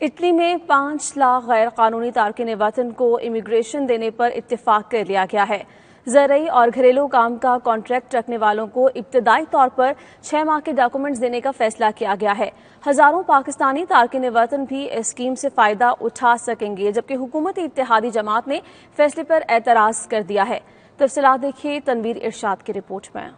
Italy میں 5 لاکھ غیر قانونی تارکین وطن کو امیگریشن دینے پر اتفاق کر لیا گیا ہے۔ زرعی اور گھریلو کام کا کانٹریکٹ رکھنے والوں کو ابتدائی طور پر 6 ماہ کے ڈاکومنٹس دینے کا فیصلہ کیا گیا ہے۔ ہزاروں پاکستانی تارکین وطن بھی اس اسکیم سے فائدہ اٹھا سکیں گے، جبکہ حکومت اتحادی جماعت نے فیصلے پر اعتراض کر دیا ہے۔ تفصیلات دیکھیے تنویر ارشاد کی رپورٹ میں۔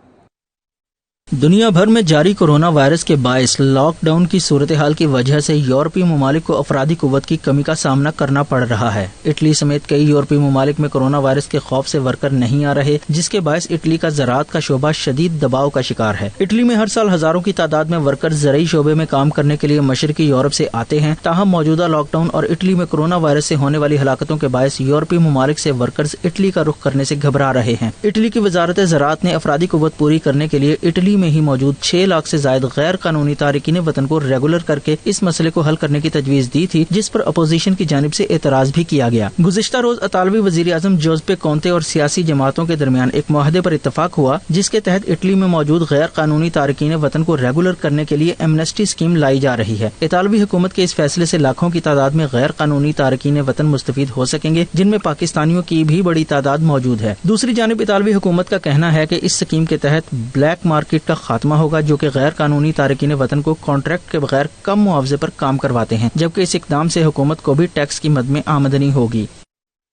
دنیا بھر میں جاری کورونا وائرس کے باعث لاک ڈاؤن کی صورتحال کی وجہ سے یورپی ممالک کو افرادی قوت کی کمی کا سامنا کرنا پڑ رہا ہے۔ اٹلی سمیت کئی یورپی ممالک میں کورونا وائرس کے خوف سے ورکر نہیں آ رہے، جس کے باعث اٹلی کا زراعت کا شعبہ شدید دباؤ کا شکار ہے۔ اٹلی میں ہر سال ہزاروں کی تعداد میں ورکر زرعی شعبے میں کام کرنے کے لیے مشرقی یورپ سے آتے ہیں، تاہم موجودہ لاک ڈاؤن اور اٹلی میں کورونا وائرس سے ہونے والی ہلاکتوں کے باعث یورپی ممالک سے ورکرز اٹلی کا رخ کرنے سے گھبرا رہے ہیں۔ اٹلی کی وزارت زراعت نے افرادی قوت پوری کرنے کے لیے اٹلی میں ہی موجود 6 لاکھ سے زائد غیر قانونی تارکین وطن کو ریگولر کر کے اس مسئلے کو حل کرنے کی تجویز دی تھی، جس پر اپوزیشن کی جانب سے اعتراض بھی کیا گیا۔ گزشتہ روز اطالوی وزیر اعظم جوزپے کونتے اور سیاسی جماعتوں کے درمیان ایک معاہدے پر اتفاق ہوا، جس کے تحت اٹلی میں موجود غیر قانونی تارکین وطن کو ریگولر کرنے کے لیے ایمنسٹی اسکیم لائی جا رہی ہے۔ اطالوی حکومت کے اس فیصلے سے لاکھوں کی تعداد میں غیر قانونی تارکین وطن مستفید ہو سکیں گے، جن میں پاکستانیوں کی بھی بڑی تعداد موجود ہے۔ دوسری جانب اطالوی حکومت کا کہنا ہے کہ اس اسکیم کے تحت بلیک مارکیٹ کا خاتمہ ہوگا، جو کہ غیر قانونی تارکین وطن کو کانٹریکٹ کے بغیر کم معاوضے پر کام کرواتے ہیں، جبکہ اس اقدام سے حکومت کو بھی ٹیکس کی مد میں آمدنی ہوگی۔